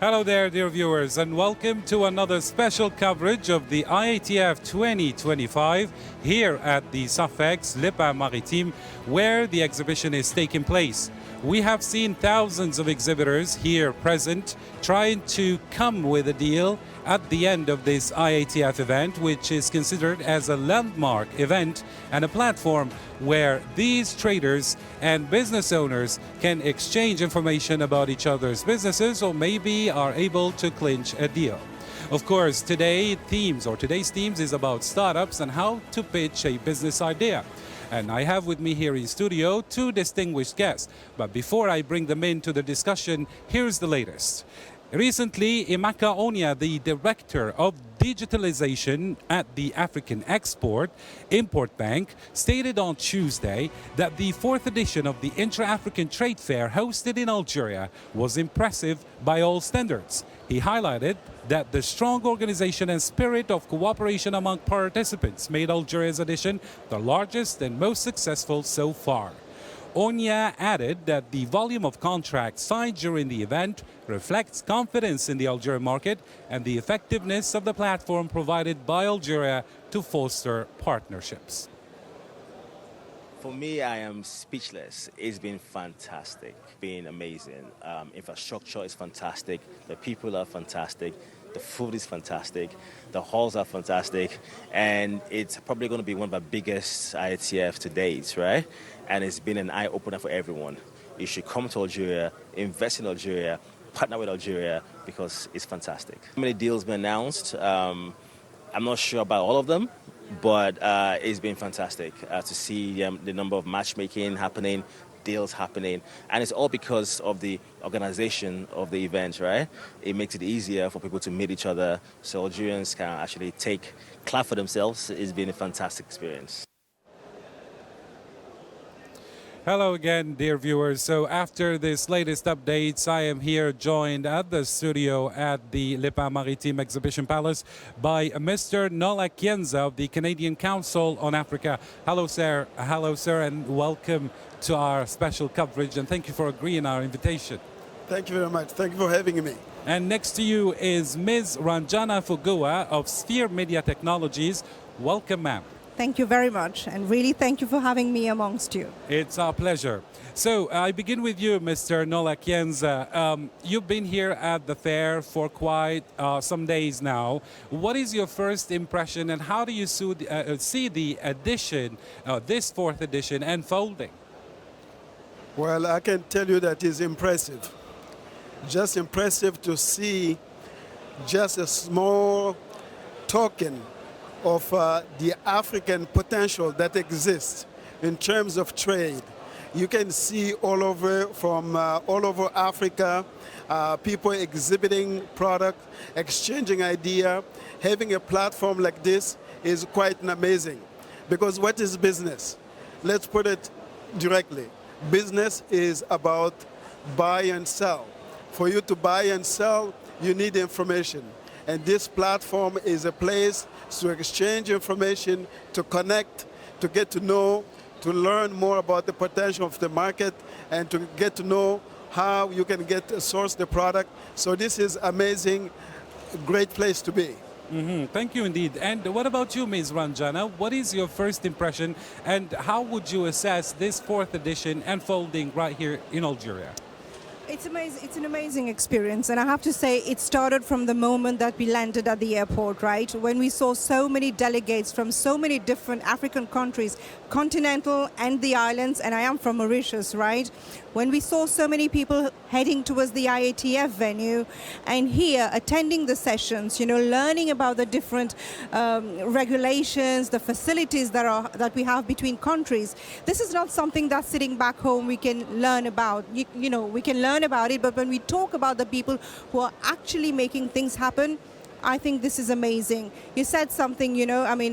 Hello there, dear viewers, and welcome to another special coverage of the IATF 2025 here at the Safex Le Pas Maritime, where the exhibition is taking place. We have seen thousands of exhibitors here present trying to come with a deal at the end of this IATF event, which is considered as a landmark event and a platform where these traders and business owners can exchange information about each other's businesses or maybe are able to clinch a deal. Of course, today's themes is about startups and how to pitch a business idea. And I have with me here in studio two distinguished guests. But before I bring them into the discussion, here's the latest. Recently, Emeka Onya, the Director of Digitalization at the African Export-Import Bank, stated on Tuesday that the fourth edition of the Intra-African Trade Fair hosted in Algeria was impressive by all standards. He highlighted that the strong organization and spirit of cooperation among participants made Algeria's edition the largest and most successful so far. Onya added that the volume of contracts signed during the event reflects confidence in the Algerian market and the effectiveness of the platform provided by Algeria to foster partnerships. For me, I am speechless. It's been fantastic, been amazing. Infrastructure is fantastic. The people are fantastic. The food is fantastic. The halls are fantastic. And it's probably going to be one of the biggest IATF to date, right? And it's been an eye-opener for everyone. You should come to Algeria, invest in Algeria, partner with Algeria, because it's fantastic. Many deals been announced. I'm not sure about all of them, but it's been fantastic to see the number of matchmaking happening, deals happening, and it's all because of the organization of the event, right? It makes it easier for people to meet each other, so Algerians can actually clap for themselves. It's been a fantastic experience. Hello again, dear viewers. So after this latest updates, I am here joined at the studio at the Le Pas Maritime Exhibition Palace by Mr. Noel Kienza of the Canadian Council on Africa. Hello, sir. Hello, sir, and welcome to our special coverage, and thank you for agreeing our invitation. Thank you very much. Thank you for having me. And next to you is Ms. Ranjana Fugua of Sphere Media Technologies. Welcome, ma'am. Thank you very much, and really thank you for having me amongst you. It's our pleasure. So I begin with you, Mr. Noel Kienza. You've been here at the fair for quite some days now. What is your first impression, and how do you see the edition, this fourth edition, unfolding? Well, I can tell you that it's impressive. Just impressive to see just a small token of the African potential that exists in terms of trade. You can see all over from all over Africa, people exhibiting product, exchanging idea. Having a platform like this is quite amazing. Because what is business? Let's put it directly. Business is about buy and sell. For you to buy and sell, you need information. And this platform is a place to exchange information, to connect, to get to know, to learn more about the potential of the market, and to get to know how you can source the product. So this is amazing, great place to be. Mm-hmm. Thank you indeed. And what about you, Ms. Ranjana? What is your first impression, and how would you assess this fourth edition unfolding right here in Algeria? It's amazing. It's an amazing experience, and I have to say it started from the moment that we landed at the airport, right? When we saw so many delegates from so many different African countries, continental and the islands, and I am from Mauritius, right? When we saw so many people heading towards the IATF venue and here attending the sessions, you know, learning about the different regulations, the facilities that we have between countries. This is not something that sitting back home we can learn about. We can learn about it, but when we talk about the people who are actually making things happen, I think this is amazing. You said something,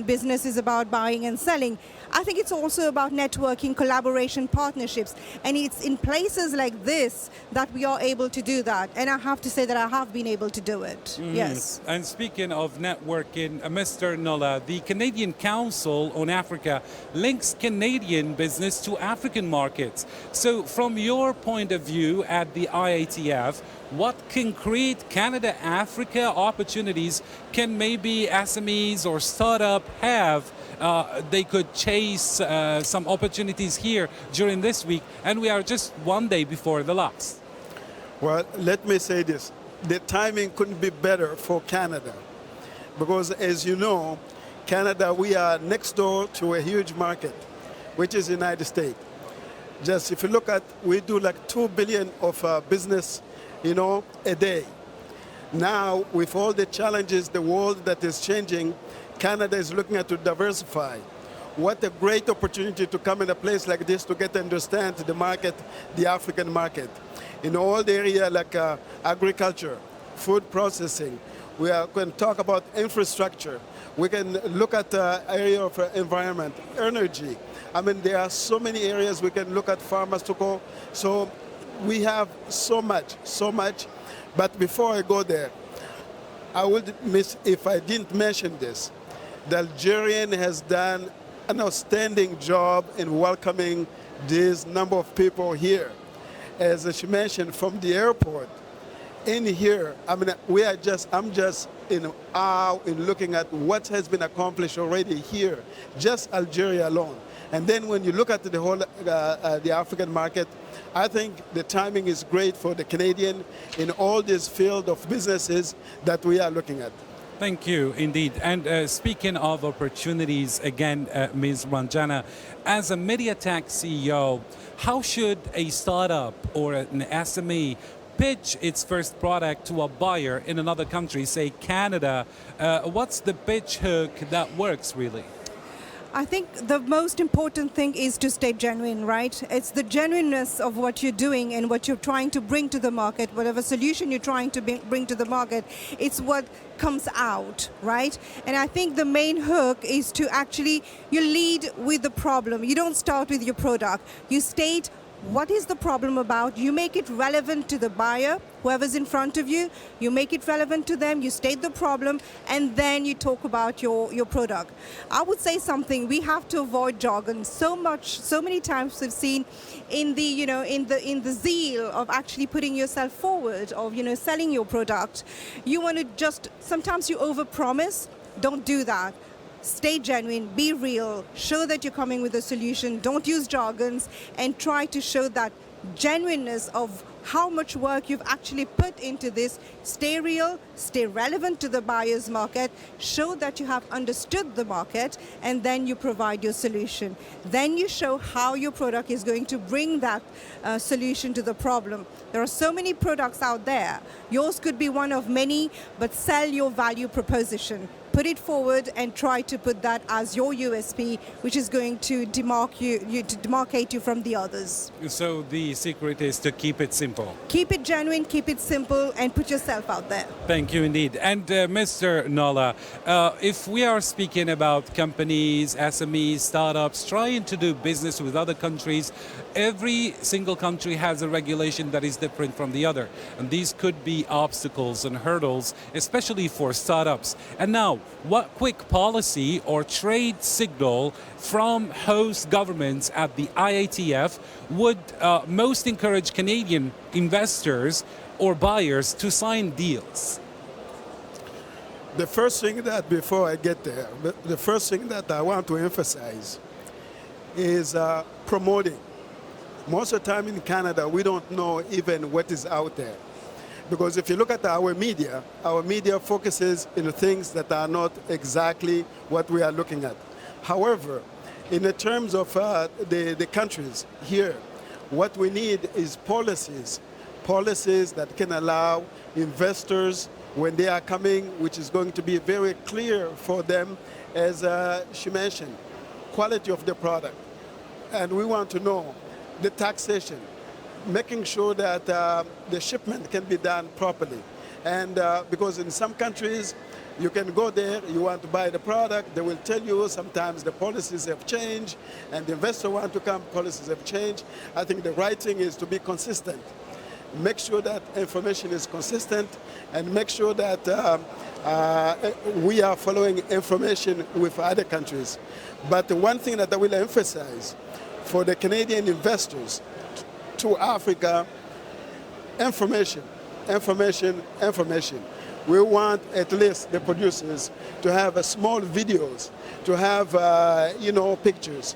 business is about buying and selling. I think it's also about networking, collaboration, partnerships. And it's in places like this that we are able to do that. And I have to say that I have been able to do it. Yes. And speaking of networking, Mr. Nola, the Canadian Council on Africa links Canadian business to African markets. So from your point of view at the IATF, what concrete Canada-Africa opportunities can maybe SMEs or startup have? They could chase some opportunities here during this week, and we are just one day before the last. Well, let me say this. The timing couldn't be better for Canada because, as you know, Canada, we are next door to a huge market, which is the United States. Just if you look at, we do like 2 billion of business, a day. Now, with all the challenges, the world that is changing, Canada is looking at to diversify. What a great opportunity to come in a place like this to get to understand the market, the African market. In all the area like agriculture, food processing, we can talk about infrastructure. We can look at the area of environment, energy. There are so many areas we can look at pharmaceutical. So we have so much. But before I go there, I would miss if I didn't mention this. The Algerian has done an outstanding job in welcoming this number of people here. As she mentioned, from the airport in here, I'm just in awe in looking at what has been accomplished already here, just Algeria alone. And then when you look at the whole the African market, I think the timing is great for the Canadian in all this field of businesses that we are looking at. Thank you, indeed. And speaking of opportunities, again, Ms. Ranjana, as a MediaTek CEO, how should a startup or an SME pitch its first product to a buyer in another country, say Canada? What's the pitch hook that works, really? I think the most important thing is to stay genuine, right? It's the genuineness of what you're doing and what you're trying to bring to the market, whatever solution you're trying to bring to the market, it's what comes out, right? And I think the main hook is to actually, you lead with the problem. You don't start with your product. You state what is the problem about, you make it relevant to the buyer, whoever's in front of you, you make it relevant to them, you state the problem, and then you talk about your product. I would say something, we have to avoid jargon. So many times we've seen in the, in the zeal of actually putting yourself forward, of, selling your product, you want to just, sometimes you overpromise. Don't do that. Stay genuine, be real, show that you're coming with a solution, don't use jargons, and try to show that genuineness of how much work you've actually put into this. Stay real, stay relevant to the buyer's market, show that you have understood the market, and then you provide your solution. Then you show how your product is going to bring that solution to the problem. There are so many products out there. Yours could be one of many, but sell your value proposition. Put it forward and try to put that as your USP, which is going to demarcate you from the others. So the secret is to keep it simple. Keep it genuine, keep it simple, and put yourself out there. Thank you indeed. And Mr. Nola, if we are speaking about companies, SMEs, startups trying to do business with other countries, every single country has a regulation that is different from the other. And these could be obstacles and hurdles, especially for startups. And now, what quick policy or trade signal from host governments at the IATF would most encourage Canadian investors or buyers to sign deals? The first thing that, before I get there, the first thing that I want to emphasize is promoting. Most of the time in Canada, we don't know even what is out there. Because if you look at our media focuses in the things that are not exactly what we are looking at. However, in the terms of the countries here, what we need is policies that can allow investors, when they are coming, which is going to be very clear for them, as she mentioned, quality of the product. And we want to know the taxation, making sure that the shipment can be done properly. And because in some countries, you can go there, you want to buy the product, they will tell you sometimes the policies have changed, and the investor want to come, policies have changed. I think the right thing is to be consistent. Make sure that information is consistent, and make sure that we are following information with other countries. But the one thing that I will emphasize for the Canadian investors to Africa, information, information, information. We want at least the producers to have small videos, to have pictures.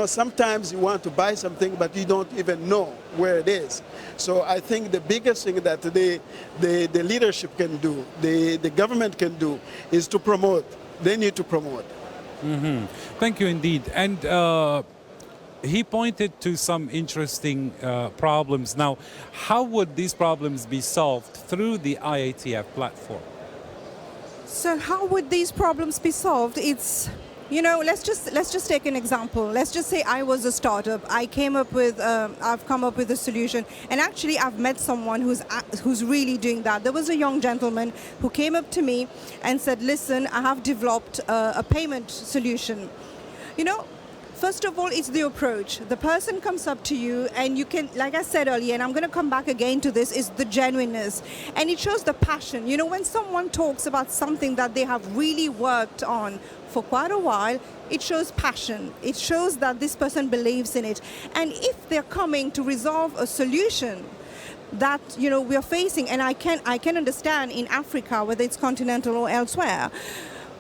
Sometimes you want to buy something, but you don't even know where it is. So I think the biggest thing that the leadership can do, the government can do, is to promote. They need to promote. Mm-hmm. Thank you indeed. And he pointed to some interesting problems. Now, how would these problems be solved through the IATF platform? So how would these problems be solved? It's, let's just take an example. Let's just say I was a startup. I've come up with a solution, and actually I've met someone who's really doing that. There was a young gentleman who came up to me and said, "Listen, I have developed a payment solution." First of all, it's the approach. The person comes up to you, and you can, like I said earlier, and I'm going to come back again to this, is the genuineness. And it shows the passion. When someone talks about something that they have really worked on for quite a while, it shows passion. It shows that this person believes in it. And if they're coming to resolve a solution that we are facing, and I can understand in Africa, whether it's continental or elsewhere,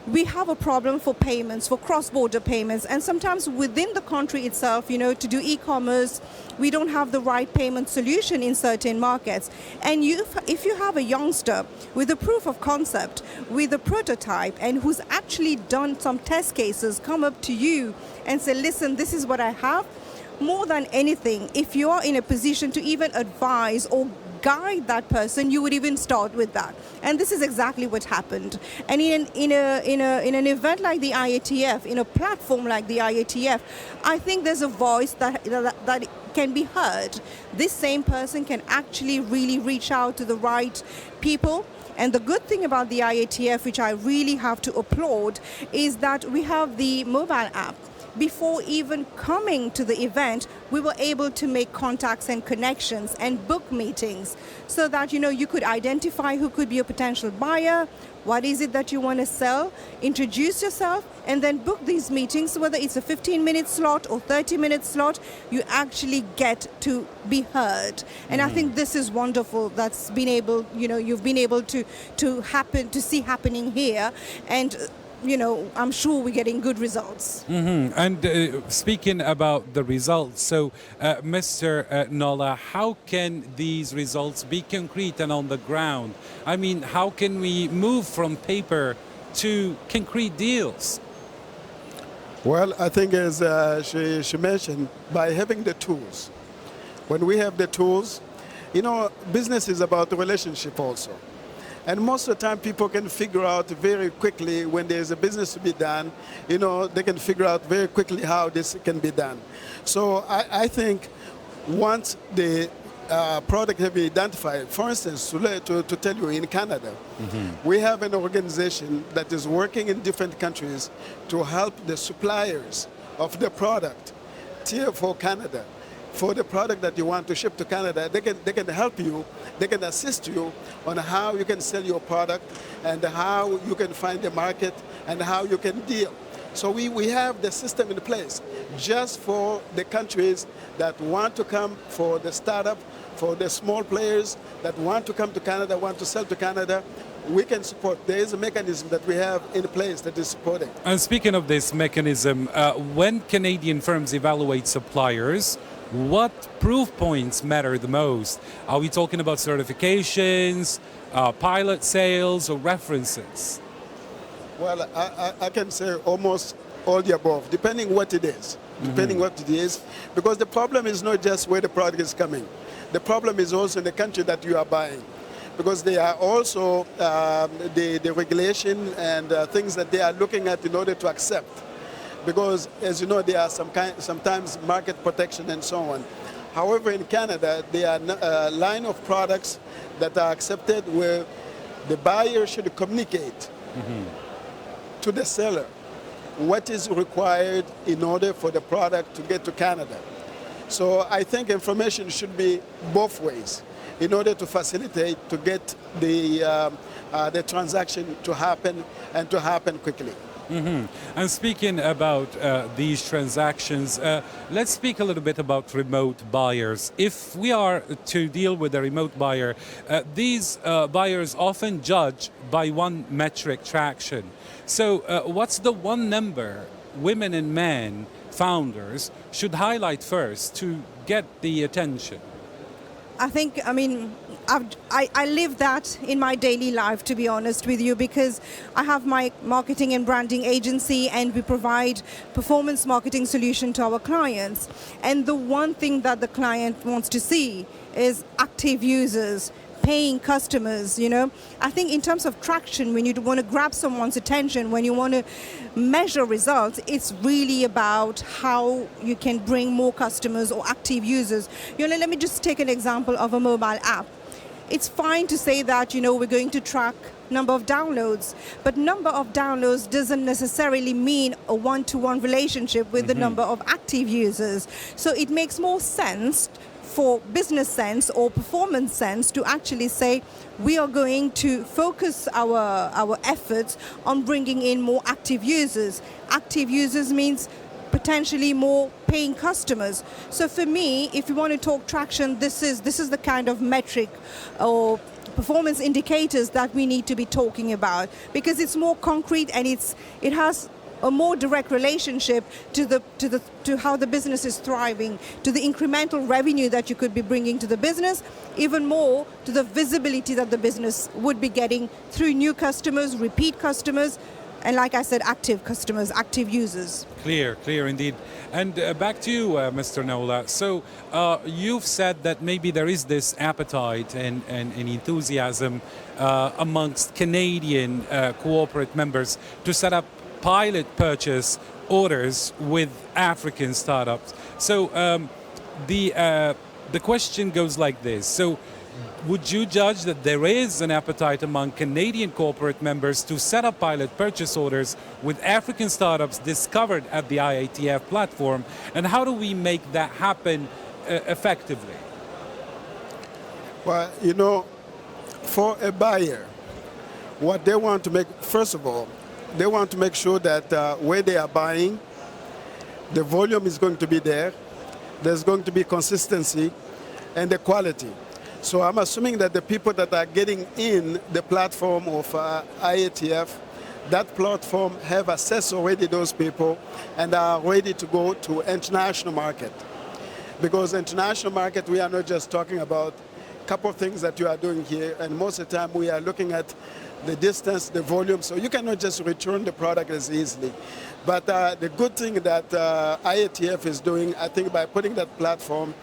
we have a problem for payments, for cross-border payments, and sometimes within the country itself, to do e-commerce, we don't have the right payment solution in certain markets. And if you have a youngster with a proof of concept, with a prototype, and who's actually done some test cases, come up to you and say, "Listen, this is what I have," more than anything, if you are in a position to even advise or guide that person, you would even start with that. And this is exactly what happened. And in an event like the IATF, in a platform like the IATF, I think there's a voice that can be heard. This same person can actually really reach out to the right people. And the good thing about the IATF, which I really have to applaud, is that we have the mobile app. Before even coming to the event, we were able to make contacts and connections and book meetings so that, you could identify who could be a potential buyer, what is it that you want to sell, introduce yourself, and then book these meetings. Whether it's a 15-minute slot or 30-minute slot, you actually get to be heard. And I think this is wonderful. That's been able, you've been able to see happening here. And I'm sure we're getting good results. Mm-hmm. And speaking about the results, so Mr. Nola, how can these results be concrete and on the ground? I mean, how can we move from paper to concrete deals? Well, I think as she mentioned, by having the tools. When we have the tools, business is about the relationship also. And most of the time, people can figure out very quickly when there's a business to be done, they can figure out very quickly how this can be done. So I think once the product has been identified, for instance, to tell you, in Canada, we have an organization that is working in different countries to help the suppliers of the product here for Canada. For the product that you want to ship to Canada, they can help you, they can assist you on how you can sell your product and how you can find the market and how you can deal. So we have the system in place just for the countries that want to come, for the startup, for the small players that want to come to Canada, want to sell to Canada. We can support. There is a mechanism that we have in place that is supporting. And speaking of this mechanism, when Canadian firms evaluate suppliers, what proof points matter the most? Are we talking about certifications, pilot sales, or references? Well, I can say almost all the above, depending what it is. Depending what it is, because the problem is not just where the product is coming. The problem is also in the country that you are buying, because they are also the regulation and things that they are looking at in order to accept. Because, as you know, there are sometimes market protection and so on. However, in Canada, there are a line of products that are accepted where the buyer should communicate to the seller what is required in order for the product to get to Canada. So I think information should be both ways in order to facilitate to get the transaction to happen and to happen quickly. And speaking about these transactions, let's speak a little bit about remote buyers. If we are to deal with a remote buyer, these buyers often judge by one metric traction. So what's the one number women and men founders should highlight first to get the attention? I mean, I live that in my daily life, to be honest with you, because I have my marketing and branding agency and we provide performance marketing solution to our clients. And the one thing that the client wants to see is active users, paying customers, you know. I think in terms of traction, when you want to grab someone's attention, when you want to measure results, it's really about how you can bring more customers or active users. You know, let me just take an example of a mobile app. It's fine to say that, you know, we're going to track number of downloads, but number of downloads doesn't necessarily mean a one-to-one relationship with the number of active users. So it makes more sense for business sense or performance sense to actually say we are going to focus our efforts on bringing in more active users. Active users means potentially more paying customers. So for me, if you want to talk traction, this is the kind of metric or performance indicators that we need to be talking about, because it's more concrete and it has a more direct relationship to how the business is thriving, to the incremental revenue that you could be bringing to the business, even more to the visibility that the business would be getting through new customers, repeat customers, and like I said, active customers, active users. Clear indeed. And back to you, Mr. Nola. So you've said that maybe there is this appetite and enthusiasm amongst Canadian corporate members to set up pilot purchase orders with African startups. So the question goes like this. So would you judge that there is an appetite among Canadian corporate members to set up pilot purchase orders with African startups discovered at the IATF platform? And how do we make that happen effectively? Well, you know, for a buyer, what they want to make, first of all, they want to make sure that where they are buying, the volume is going to be there, there's going to be consistency, and the quality. So I'm assuming that the people that are getting in the platform of IATF, that platform have assessed already those people and are ready to go to international market. Because international market, we are not just talking about a couple of things that you are doing here, and most of the time we are looking at the distance, the volume, so you cannot just return the product as easily. But the good thing that IATF is doing, I think by putting that platform,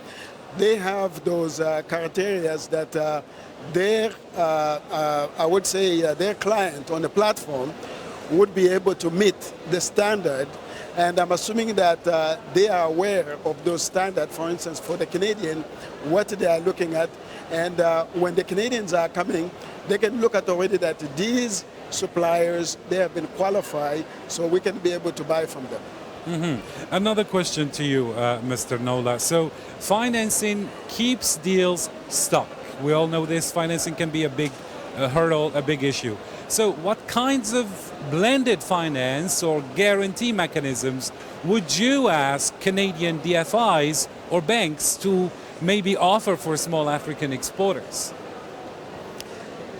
they have those criteria that their, I would say, their client on the platform would be able to meet the standard. And I'm assuming that they are aware of those standards, for instance, for the Canadian, what they are looking at. And when the Canadians are coming, they can look at already that these suppliers, they have been qualified, so we can be able to buy from them. Another question to you, Mr. Nola. So financing keeps deals stuck. We all know this. Financing can be a big hurdle, a big issue. So what kinds of blended finance or guarantee mechanisms would you ask Canadian DFIs or banks to maybe offer for small African exporters?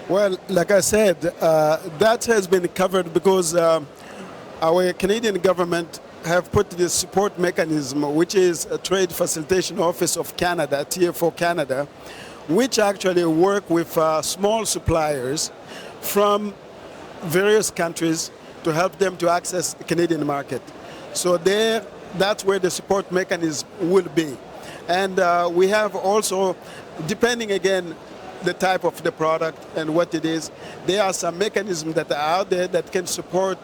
Well, like I said, that has been covered because our Canadian government have put this support mechanism, which is a Trade Facilitation Office of Canada, TFO Canada, which actually work with small suppliers from various countries to help them to access the Canadian market. So there, that's where the support mechanism will be. And we have also, depending again, the type of the product and what it is, there are some mechanisms that are out there that can support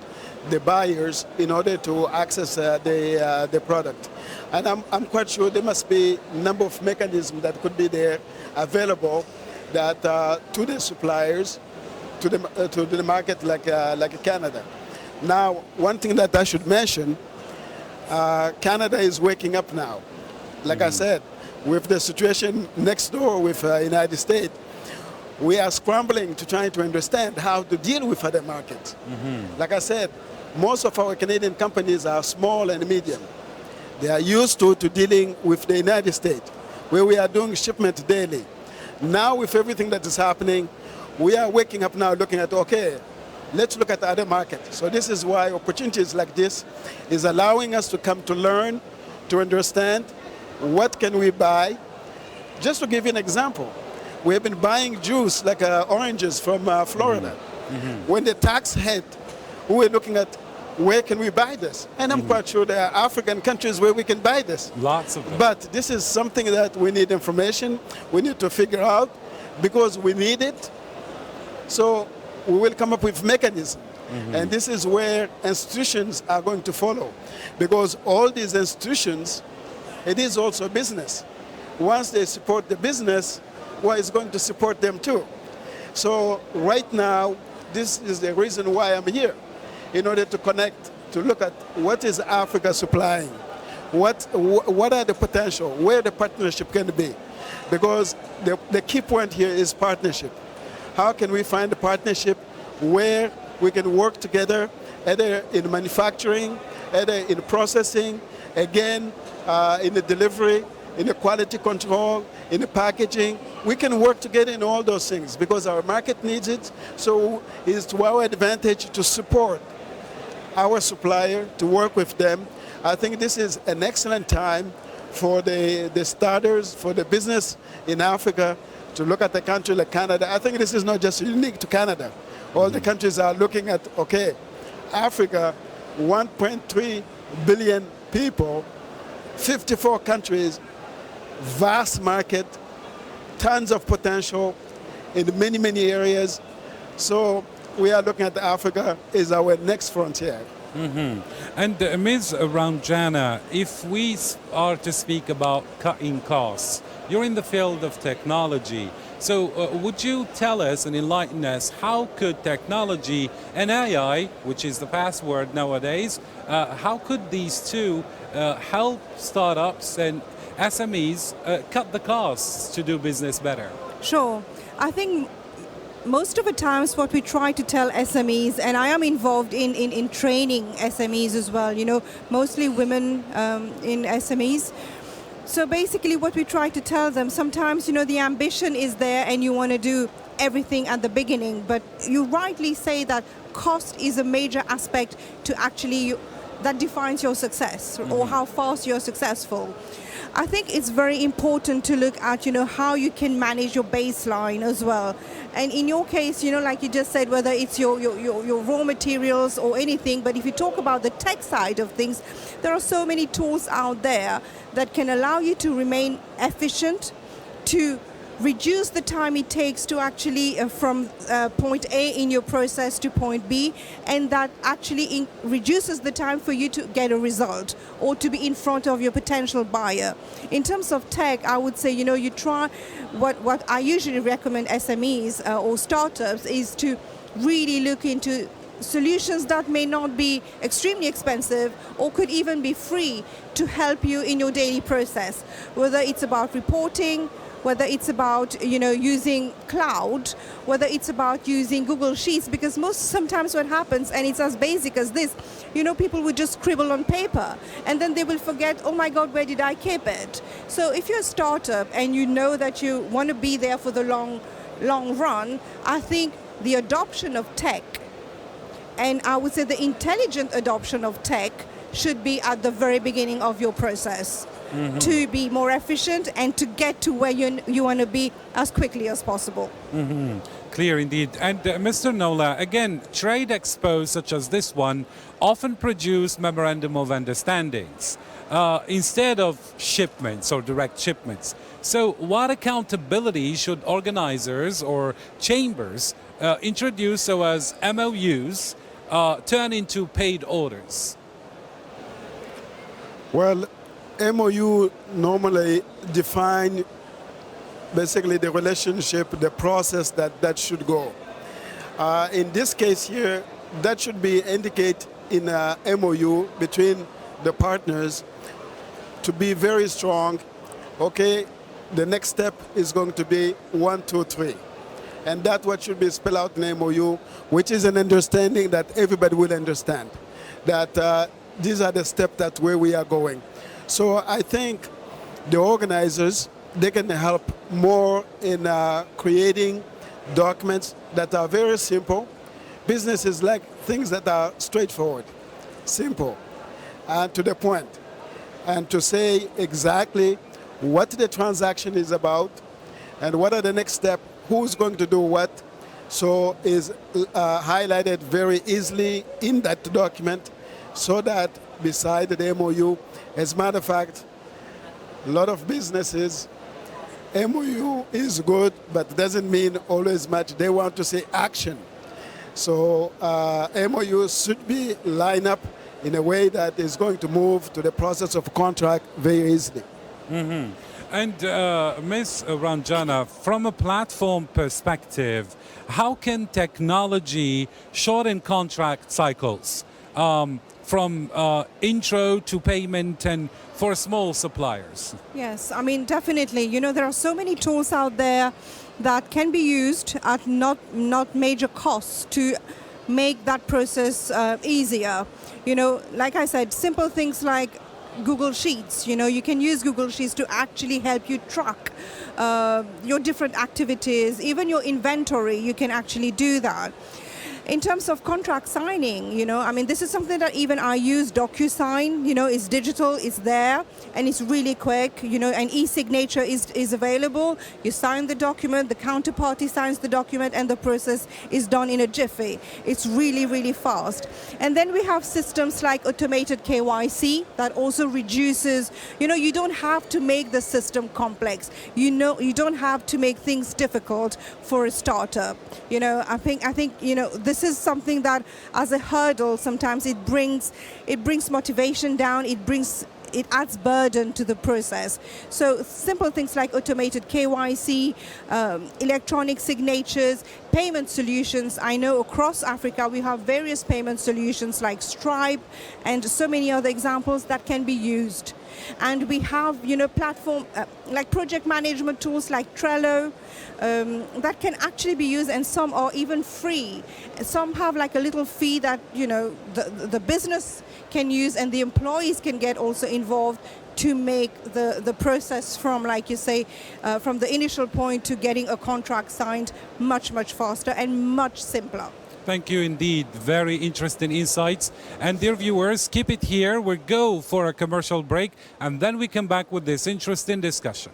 the buyers in order to access the product. And I'm quite sure there must be a number of mechanisms that could be there available that to the suppliers to the market like Canada. Now, one thing that I should mention, Canada is waking up now. Like I said, with the situation next door with United States, we are scrambling to try to understand how to deal with other markets. Like I said, most of our Canadian companies are small and medium. They are used to dealing with the United States, where we are doing shipment daily. Now with everything that is happening, we are waking up now looking at, okay, let's look at other markets. So this is why opportunities like this is allowing us to come to learn, to understand what can we buy. Just to give you an example, we have been buying juice like oranges from Florida. When the tax hit, we were looking at where can we buy this? And I'm quite sure there are African countries where we can buy this. Lots of them. But this is something that we need information, we need to figure out because we need it. So we will come up with mechanisms. And this is where institutions are going to follow. Because all these institutions, it is also business. Once they support the business, well, it's going to support them too. So right now, this is the reason why I'm here, in order to connect, to look at what is Africa supplying, what are the potential, where the partnership can be. Because the key point here is partnership. How can we find a partnership where we can work together, either in manufacturing, either in processing, again, in the delivery, in the quality control, in the packaging. We can work together in all those things because our market needs it. So it's to our advantage to support our supplier, to work with them. I think this is an excellent time for the starters, for the business in Africa to look at a country like Canada. I think this is not just unique to Canada. All the countries are looking at, okay, Africa, 1.3 billion people, 54 countries, vast market, tons of potential in many, many areas. So we are looking at Africa as our next frontier. And Ms. Ranjana, if we are to speak about cutting costs, you're in the field of technology. So would you tell us and enlighten us how could technology and AI, which is the password nowadays, how could these two help startups and SMEs cut the costs to do business better? Sure. I think most of the times what we try to tell SMEs, and I am involved in training SMEs as well, you know, mostly women in SMEs. So basically what we try to tell them, sometimes, you know, the ambition is there and you want to do everything at the beginning, but you rightly say that cost is a major aspect to actually, that defines your success or how fast you're successful. I think it's very important to look at, you know, how you can manage your baseline as well. And in your case, you know, like you just said, whether it's your raw materials or anything, but if you talk about the tech side of things, there are so many tools out there that can allow you to remain efficient, to reduce the time it takes to actually from point A in your process to point B, and that actually reduces the time for you to get a result or to be in front of your potential buyer. In terms of tech, I would say, you know, you try, what I usually recommend SMEs or startups is to really look into solutions that may not be extremely expensive or could even be free to help you in your daily process, whether it's about reporting, whether it's about, you know, using cloud, whether it's about using Google Sheets, because sometimes what happens, and it's as basic as this, you know, people would just scribble on paper and then they will forget, oh my God, where did I keep it? So if you're a startup and you know that you want to be there for the long run, I think the adoption of tech, and I would say the intelligent adoption of tech, should be at the very beginning of your process. To be more efficient and to get to where you want to be as quickly as possible. Clear indeed. And Mr. Nola, again, trade expos such as this one often produce memorandum of understandings instead of shipments or direct shipments. So what accountability should organizers or chambers introduce so as MOUs turn into paid orders? Well, MOU normally define basically the relationship, the process that should go. In this case here, that should be indicated in a MOU between the partners to be very strong. Okay, the next step is going to be 1, 2, 3. And that's what should be spelled out in the MOU, which is an understanding that everybody will understand, that these are the steps that where we are going. So I think the organizers, they can help more in creating documents that are very simple. Businesses like things that are straightforward, simple, and to the point, and to say exactly what the transaction is about and what are the next steps, who's going to do what, so is highlighted very easily in that document, so that beside the MOU, as a matter of fact, a lot of businesses, MOU is good, but doesn't mean always much. They want to see action. So MOU should be lined up in a way that is going to move to the process of contract very easily. Mm-hmm. And Ms. Ranjana, from a platform perspective, how can technology shorten contract cycles from intro to payment and for small suppliers? Yes, I mean, definitely. You know, there are so many tools out there that can be used at not major costs to make that process easier. You know, like I said, simple things like Google Sheets. You know, you can use Google Sheets to actually help you track your different activities, even your inventory. You can actually do that. In terms of contract signing, you know, I mean, this is something that even I use. DocuSign, you know, it's digital, it's there, and it's really quick. You know, an e-signature is available. You sign the document, the counterparty signs the document, and the process is done in a jiffy. It's really, really fast. And then we have systems like automated KYC that also reduces, you know, you don't have to make the system complex. You know, you don't have to make things difficult for a startup. You know, I think, you know, this is something that as a hurdle, sometimes it brings motivation down, it adds burden to the process. So simple things like automated KYC, electronic signatures, payment solutions. I know across Africa we have various payment solutions like Stripe and so many other examples that can be used. And we have, you know, platform like project management tools like Trello that can actually be used, and some are even free. Some have like a little fee that, you know, the business can use and the employees can get also involved to make the process from, like you say, from the initial point to getting a contract signed much, much faster and much simpler. Thank you indeed. Very interesting insights. And dear viewers, keep it here. We'll go for a commercial break and then we come back with this interesting discussion.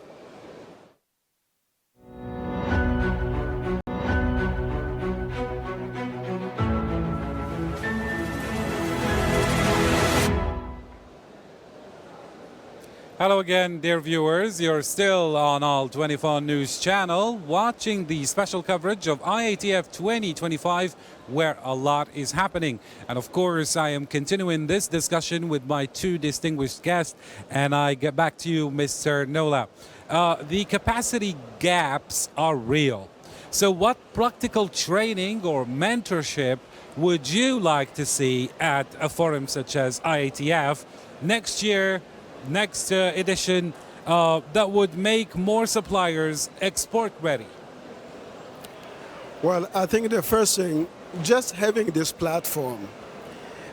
Hello again, dear viewers. You're still on All24 News Channel watching the special coverage of IATF 2025 where a lot is happening. And of course, I am continuing this discussion with my two distinguished guests. And I get back to you, Mr. Nola. The capacity gaps are real. So what practical training or mentorship would you like to see at a forum such as IATF next year? Next edition that would make more suppliers export ready? Well, I think the first thing, just having this platform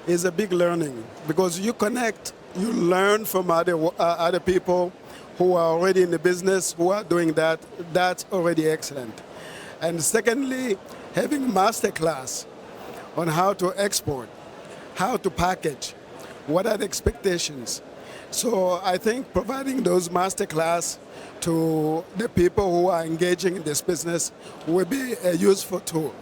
is a big learning, because you connect, you learn from other people who are already in the business, who are doing that. That's already excellent. And secondly, having masterclass on how to export, how to package, what are the expectations. So I think providing those masterclass to the people who are engaging in this business will be a useful tool.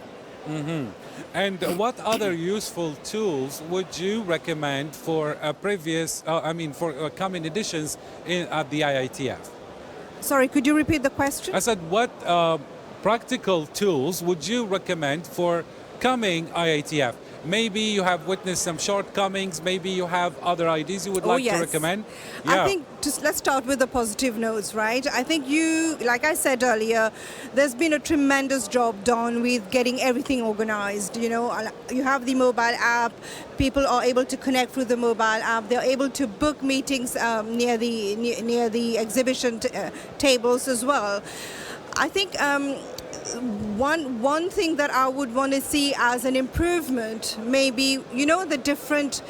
Mm-hmm. And what other useful tools would you recommend for a for coming editions at the IATF? Sorry, could you repeat the question? I said, what practical tools would you recommend for coming IATF? Maybe you have witnessed some shortcomings, maybe you have other ideas you would like to recommend? I think let's start with the positive notes, right? I think like I said earlier, there's been a tremendous job done with getting everything organized. You know, you have the mobile app, people are able to connect through the mobile app, they're able to book meetings near the exhibition tables as well. I think one thing that I would want to see as an improvement, maybe, you know, the different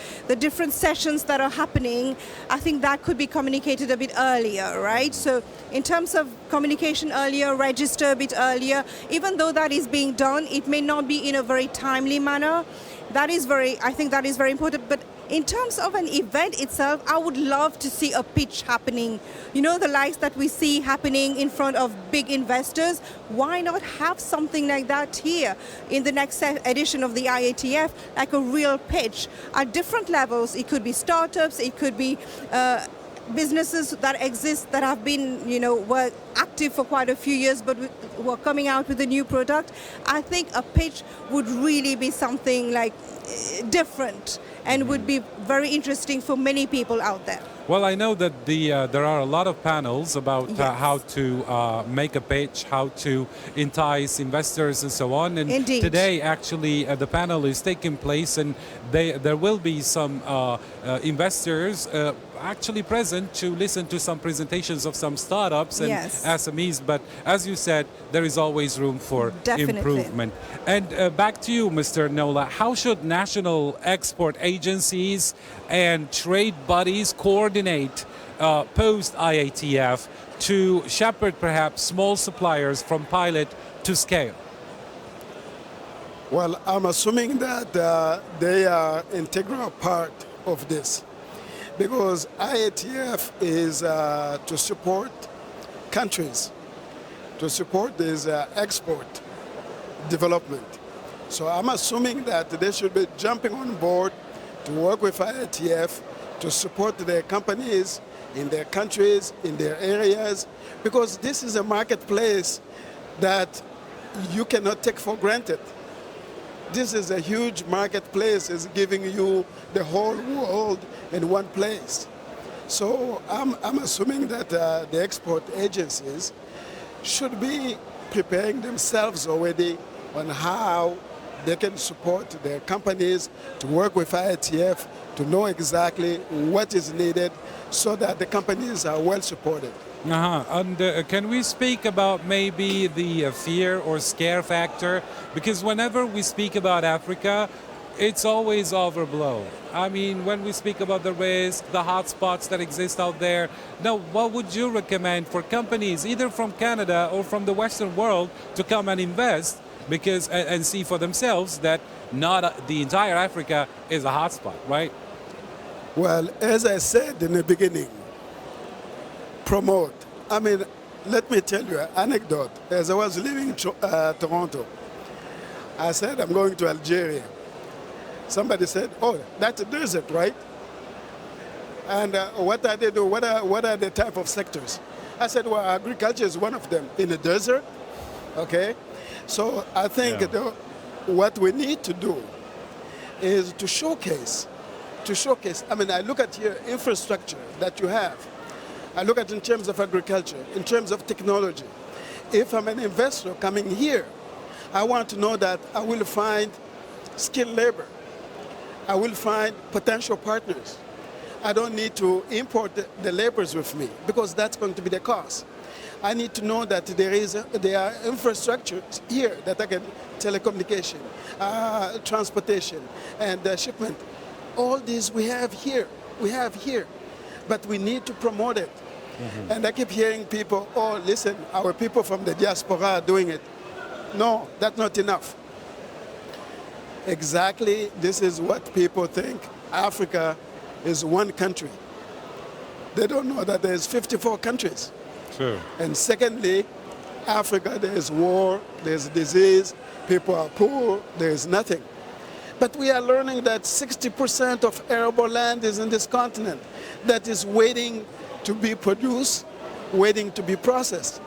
sessions that are happening, I think that could be communicated a bit earlier, right? So in terms of communication earlier, register a bit earlier, even though that is being done, it may not be in a very timely manner. I think that is very important. But in terms of an event itself, I would love to see a pitch happening. You know, the likes that we see happening in front of big investors. Why not have something like that here in the next edition of the IATF, like a real pitch at different levels? It could be startups, it could be businesses that exist that have been, you know, were active for quite a few years but were coming out with a new product. I think a pitch would really be something like different and would be very interesting for many people out there. Well, I know that there are a lot of panels about how to make a pitch, how to entice investors and so on. And Indeed. Today, actually, the panel is taking place, and there will be some investors actually present to listen to some presentations of some startups and SMEs. But as you said, there is always room for improvement. And back to you, Mr. Nola, how should national export agencies and trade bodies coordinate post IATF to shepherd perhaps small suppliers from pilot to scale? Well, I'm assuming that they are integral part of this, because IATF is to support countries, to support this export development. So I'm assuming that they should be jumping on board to work with IATF to support their companies in their countries, in their areas, because this is a marketplace that you cannot take for granted. This is a huge marketplace, is giving you the whole world in one place. So I'm assuming that the export agencies should be preparing themselves already on how they can support their companies to work with IATF to know exactly what is needed so that the companies are well supported. And can we speak about maybe the fear or scare factor? Because whenever we speak about Africa, it's always overblown. I mean, when we speak about the risk, the hotspots that exist out there, now what would you recommend for companies, either from Canada or from the Western world, to come and invest because and see for themselves that not the entire Africa is a hotspot, right? Well, as I said in the beginning, promote. I mean, let me tell you an anecdote. As I was leaving Toronto, I said, I'm going to Algeria. Somebody said, oh, that's a desert, right? And what are they do? What are the type of sectors? I said, well, agriculture is one of them. In the desert, okay? So I think what we need to do is to showcase. I mean, I look at your infrastructure that you have. I look at in terms of agriculture, in terms of technology. If I'm an investor coming here, I want to know that I will find skilled labor. I will find potential partners. I don't need to import the laborers with me because that's going to be the cost. I need to know that there are infrastructures here that I can telecommunication, transportation, and shipment. All these we have here. But we need to promote it. Mm-hmm. And I keep hearing people, oh, listen, our people from the diaspora are doing it. No, that's not enough. Exactly, this is what people think. Africa is one country. They don't know that there's 54 countries. True. And secondly, Africa, there's war, there's disease, people are poor, there's nothing. But we are learning that 60% of arable land is in this continent that is waiting to be produced, waiting to be processed.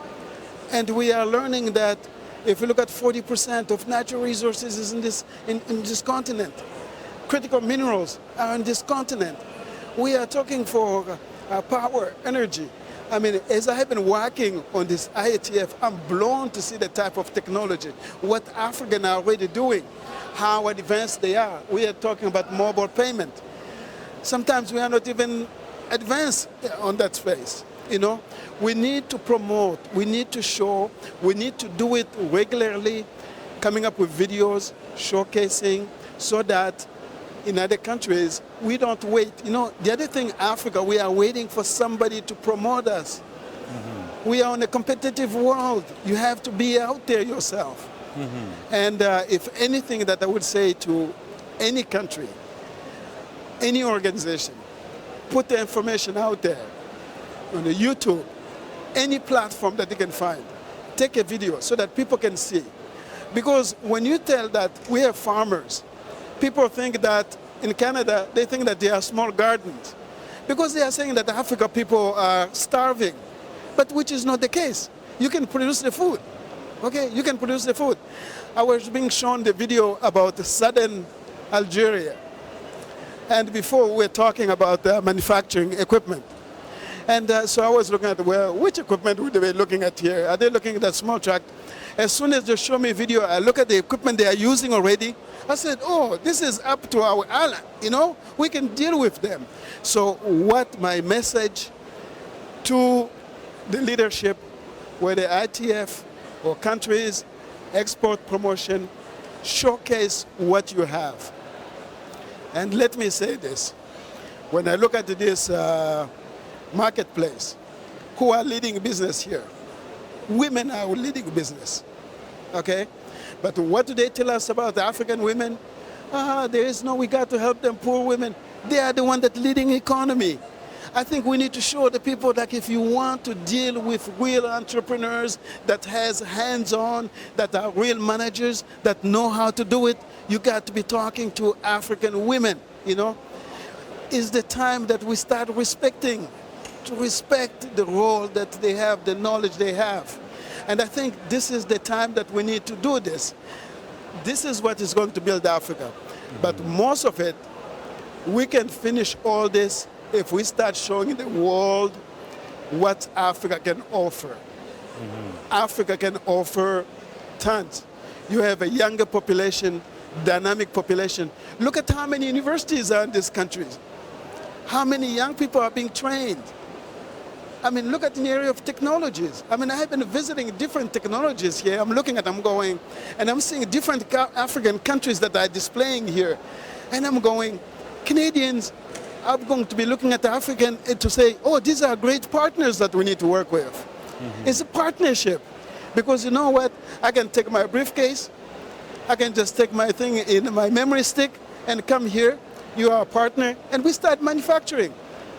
And we are learning that If you look at 40% of natural resources is in this continent. Critical minerals are on this continent. We are talking for power, energy. I mean, as I have been working on this IATF, I'm blown to see the type of technology, what Africans are already doing, how advanced they are. We are talking about mobile payment. Sometimes we are not even advanced on that space. You know, we need to promote, we need to show, we need to do it regularly, coming up with videos, showcasing, so that in other countries, we don't wait. You know, the other thing, Africa, we are waiting for somebody to promote us. Mm-hmm. We are in a competitive world. You have to be out there yourself. Mm-hmm. And if anything that I would say to any country, any organization, put the information out there on the YouTube, any platform that they can find. Take a video so that people can see. Because when you tell that we have farmers, people think that in Canada, they think that they are small gardens. Because they are saying that Africa people are starving, but which is not the case. You can produce the food, okay? You can produce the food. I was being shown the video about southern Algeria. And before we were talking about manufacturing equipment. And so I was looking at, well, which equipment would they be looking at here? Are they looking at that small truck? As soon as they show me a video, I look at the equipment they are using already. I said, oh, this is up to our island, you know? We can deal with them. So what my message to the leadership, whether IATF or countries, export promotion, showcase what you have. And let me say this. When I look at this marketplace, who are leading business here? Women are leading business, okay? But what do they tell us about African women? We got to help them, poor women. They are the one that leading economy. I think we need to show the people that if you want to deal with real entrepreneurs that has hands-on, that are real managers, that know how to do it, you got to be talking to African women, you know? It's the time that we start to respect the role that they have, the knowledge they have. And I think this is the time that we need to do this. This is what is going to build Africa. Mm-hmm. But most of it, we can finish all this if we start showing the world what Africa can offer. Mm-hmm. Africa can offer tons. You have a younger population, dynamic population. Look at how many universities are in these countries. How many young people are being trained. I mean, look at the area of technologies. I mean, I have been visiting different technologies here. I'm looking at them going, and I'm seeing different African countries that are displaying here. And I'm going, Canadians are going to be looking at the African to say, oh, these are great partners that we need to work with. Mm-hmm. It's a partnership. Because you know what? I can take my briefcase, I can just take my thing in my memory stick and come here. You are a partner, and we start manufacturing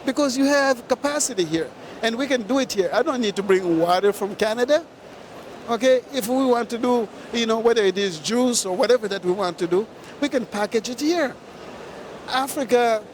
because you have capacity here. And we can do it here. I don't need to bring water from Canada. Okay, if we want to do, you know, whether it is juice or whatever that we want to do, we can package it here. Africa,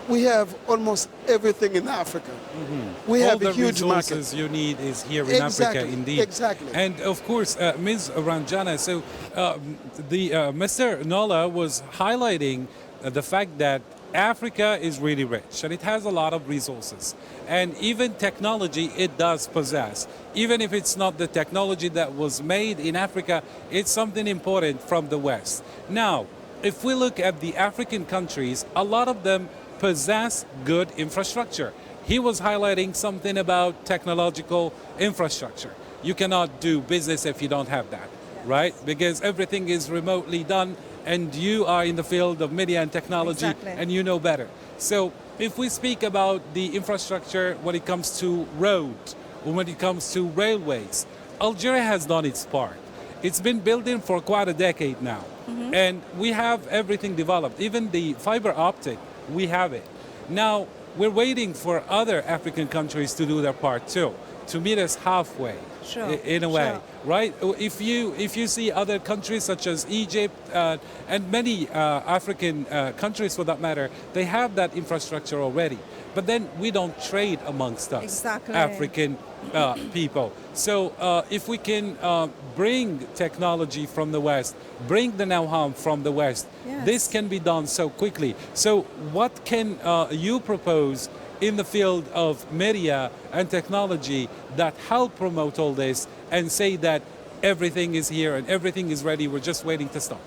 we have almost everything in Africa. Mm-hmm. We have a huge market. All the resources you need is here in Africa, indeed. Exactly. And of course, Ms. Ranjana, so Mr. Nola was highlighting the fact that Africa is really rich and it has a lot of resources, and even technology it does possess. Even if it's not the technology that was made in Africa, it's something important from the West. Now, if we look at the African countries, a lot of them possess good infrastructure. He was highlighting something about technological infrastructure. You cannot do business if you don't have that, right? Because everything is remotely done, and you are in the field of media and technology, exactly, and you know better. So if we speak about the infrastructure when it comes to roads, or when it comes to railways, Algeria has done its part. It's been building for quite a decade now. Mm-hmm. And we have everything developed. Even the fiber optic, we have it. Now, we're waiting for other African countries to do their part too. to meet us halfway, Sure, in a way, sure. right? If you see other countries such as Egypt and many African countries for that matter, they have that infrastructure already. But then we don't trade amongst us, Exactly. African people. So if we can bring technology from the West, bring the know-how from the West, Yes. this can be done so quickly. So what can you propose in the field of media and technology that help promote all this and say that everything is here and everything is ready, we're just waiting to start?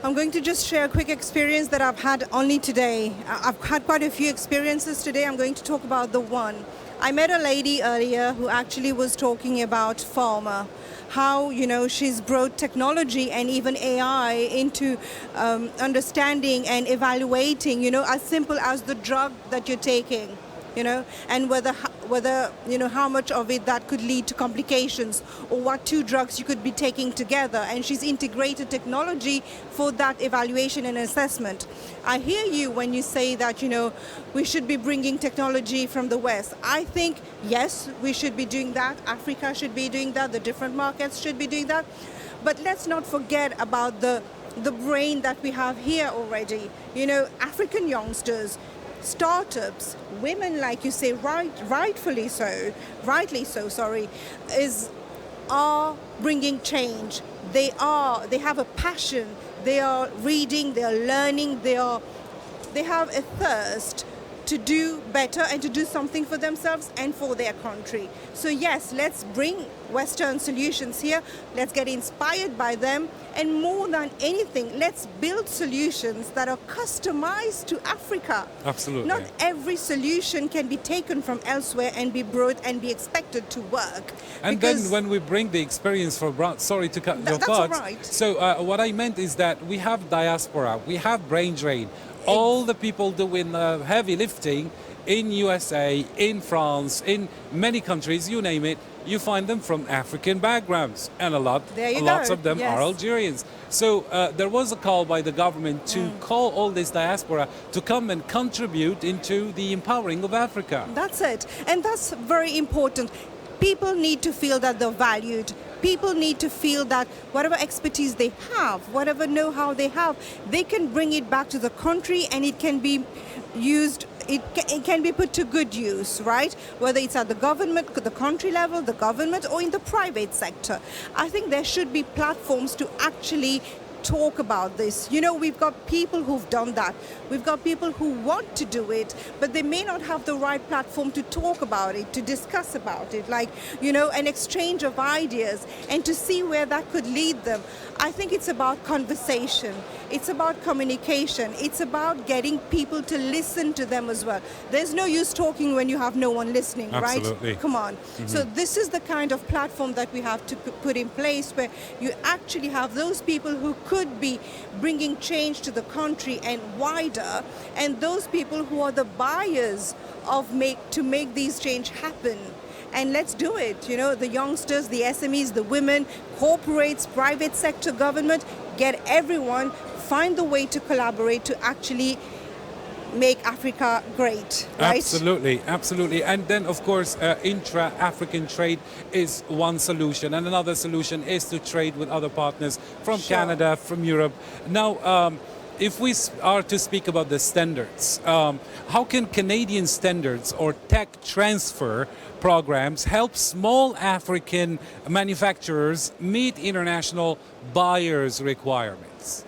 I'm going to just share a quick experience that I've had only today. I've had quite a few experiences today. I'm going to talk about the one. I met a lady earlier who actually was talking about pharma, how, you know, she's brought technology and even AI into understanding and evaluating, you know, as simple as the drug that you're taking, you know, and whether you know, how much of it that could lead to complications, or what two drugs you could be taking together. And she's integrated technology for that evaluation and assessment. I hear you when you say that, you know, we should be bringing technology from the West. I think, yes, we should be doing that. Africa should be doing that. The different markets should be doing that. But let's not forget about the brain that we have here already. You know, African youngsters, startups, women, like you say, rightly so, are bringing change. They have a passion. They are reading. They are learning. They have a thirst to do better and to do something for themselves and for their country. So yes, let's bring Western solutions here. Let's get inspired by them. And more than anything, let's build solutions that are customized to Africa. Absolutely. Not every solution can be taken from elsewhere and be brought and be expected to work. And then when we bring the experience for sorry to cut your That's thoughts. all right. So what I meant is that we have diaspora, we have brain drain. All the people doing heavy lifting in USA, in France, in many countries, you name it, you find them from African backgrounds, and lots go. of them Yes. are Algerians. So there was a call by the government to call all this diaspora to come and contribute into the empowering of Africa. That's it. And that's very important. People need to feel that they're valued. People need to feel that whatever expertise they have, whatever know-how they have, they can bring it back to the country and it can be used, it can be put to good use, right? Whether it's at the government, the country level, the government, or in the private sector. I think there should be platforms to actually talk about this. You know, we've got people who've done that. We've got people who want to do it, but they may not have the right platform to talk about it, to discuss about it, like, you know, an exchange of ideas and to see where that could lead them. I think it's about conversation. It's about communication. It's about getting people to listen to them as well. There's no use talking when you have no one listening, Absolutely. right? Come on. So this is the kind of platform that we have to put in place, where you actually have those people who could be bringing change to the country and wider, and those people who are the buyers of to make these change happen. And let's do it. You know, the youngsters, the SMEs, the women, corporates, private sector, government, get everyone, find the way to collaborate to actually make Africa great, right? Absolutely, absolutely. And then, of course, intra-African trade is one solution. And another solution is to trade with other partners from Sure. Canada, from Europe. Now, if we are to speak about the standards, how can Canadian standards or tech transfer programs help small African manufacturers meet international buyers' requirements?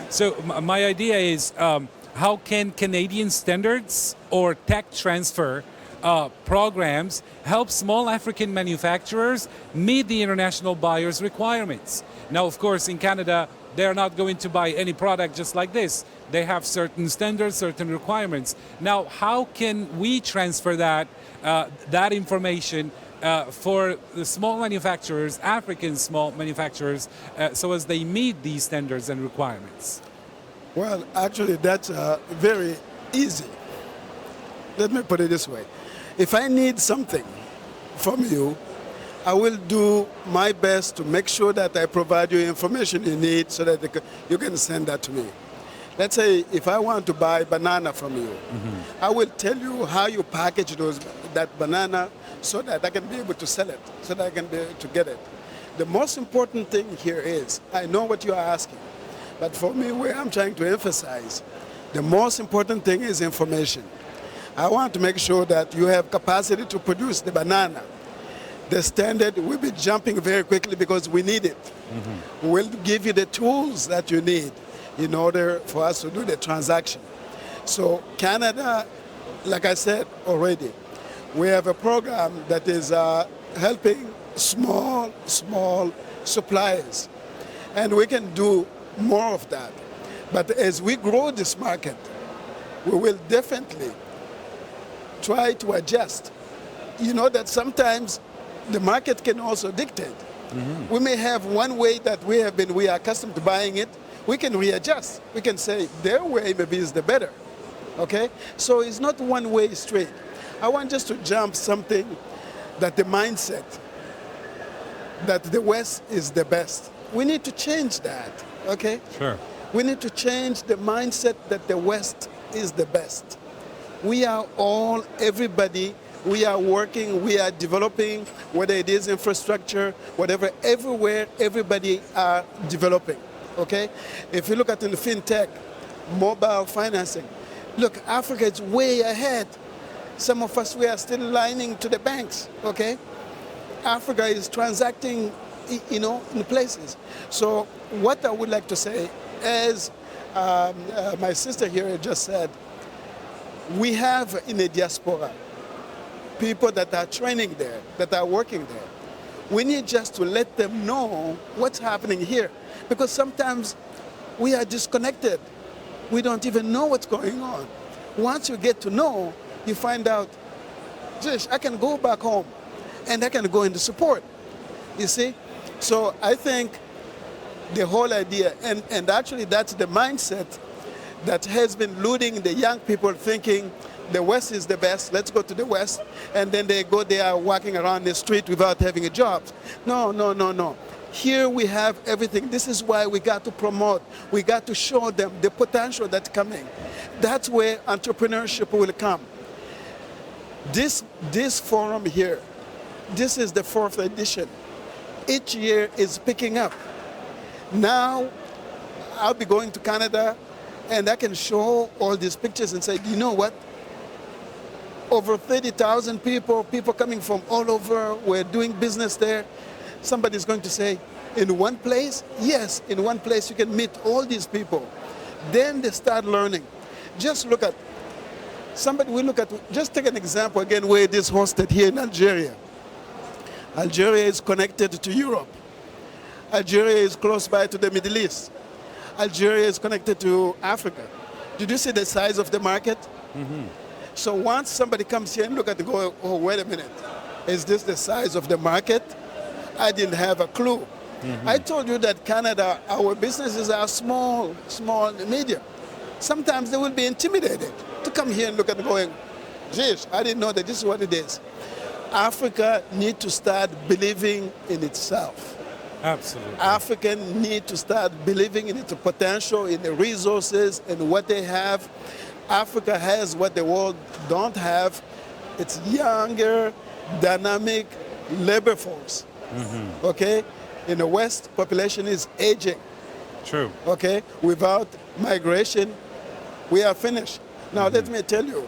So my idea is, how can Canadian standards or tech transfer programs help small African manufacturers meet the international buyers' requirements? Now, of course, in Canada, they're not going to buy any product just like this. They have certain standards, certain requirements. Now, how can we transfer that information for the small manufacturers, African small manufacturers, so as they meet these standards and requirements? Well, actually, that's very easy. Let me put it this way. If I need something from you, I will do my best to make sure that I provide you information you need so that you can send that to me. Let's say if I want to buy banana from you, I will tell you how you package that banana so that I can be able to sell it, so that I can be able to get it. The most important thing here is, I know what you are asking, but for me, where I'm trying to emphasize, the most important thing is information. I want to make sure that you have capacity to produce the banana. The standard will be jumping very quickly because we need it. We'll give you the tools that you need in order for us to do the transaction. So Canada, like I said already, we have a program that is helping small suppliers. And we can do more of that. But as we grow this market, we will definitely try to adjust. You know that sometimes the market can also dictate. We may have one way that we are accustomed to buying it. We can readjust. We can say their way maybe is the better. Okay? So it's not one way straight. I want just to jump something that the mindset that the West is the best. We need to change that. Okay? Sure. We need to change the mindset that the West is the best. We are all, everybody, we are working, we are developing, whether it is infrastructure, whatever, everywhere, everybody are developing, okay? If you look at in the fintech, mobile financing, look, Africa is way ahead. Some of us, we are still lining to the banks, okay? Africa is transacting, you know, in places. So what I would like to say, as my sister here just said, we have in the diaspora people that are training there, that are working there. We need just to let them know what's happening here, because sometimes we are disconnected. We don't even know what's going on. Once you get to know, you find out, gosh, I can go back home and I can go into support, you see? So I think the whole idea, and actually that's the mindset that has been eluding the young people, thinking the West is the best, let's go to the West, and then they go there walking around the street without having a job. No. Here we have everything. This is why we got to promote. We got to show them the potential that's coming. That's where entrepreneurship will come. This forum here, this is the 4th edition. Each year is picking up. Now, I'll be going to Canada, and I can show all these pictures and say, you know what? Over 30,000 people coming from all over, we're doing business there. Somebody's going to say, in one place? Yes, in one place you can meet all these people. Then they start learning. Just look at, just take an example again where it is hosted here in Algeria. Algeria is connected to Europe. Algeria is close by to the Middle East. Algeria is connected to Africa. Did you see the size of the market? So once somebody comes here and look at it, go, oh, wait a minute. Is this the size of the market? I didn't have a clue. I told you that Canada, our businesses are small, medium. Sometimes they will be intimidated to come here and look at it going, geez, I didn't know that this is what it is. Africa needs to start believing in itself. Absolutely. Africans need to start believing in its potential, in the resources, and what they have. Africa has what the world don't have. It's younger, dynamic labor force. Okay? In the West, population is aging. True. Okay? Without migration, we are finished. Now, let me tell you,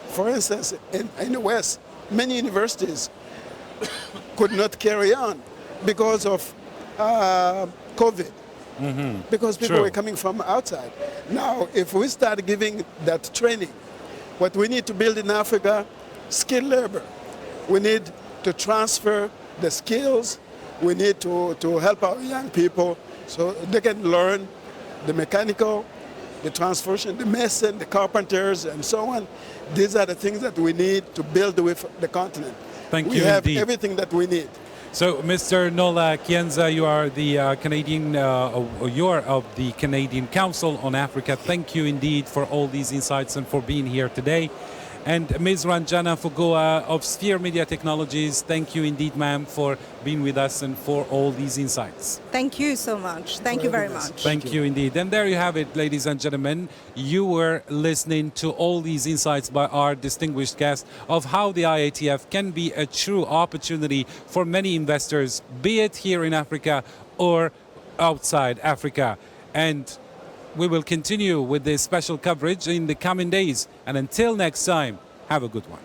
for instance, in the West, many universities could not carry on because of COVID. Because people were coming from outside. Now, if we start giving that training, what we need to build in Africa, skilled labor. We need to transfer the skills. We need to help our young people so they can learn the mechanical, the transformation, the mason, the carpenters, and so on. These are the things that we need to build with the continent. Thank you We have indeed. everything that we need. So, Mr. Nola Kienza, you are the Canadian, you are of the Canadian Council on Africa. Thank you indeed for all these insights and for being here today. And Ms. Ranjana Fugoa of Sphere Media Technologies, thank you indeed, ma'am, for being with us and for all these insights. Thank you so much. Thank you very much. Thank you indeed. And there you have it, ladies and gentlemen. You were listening to all these insights by our distinguished guest of how the IATF can be a true opportunity for many investors, be it here in Africa or outside Africa. And we will continue with this special coverage in the coming days. And until next time, have a good one.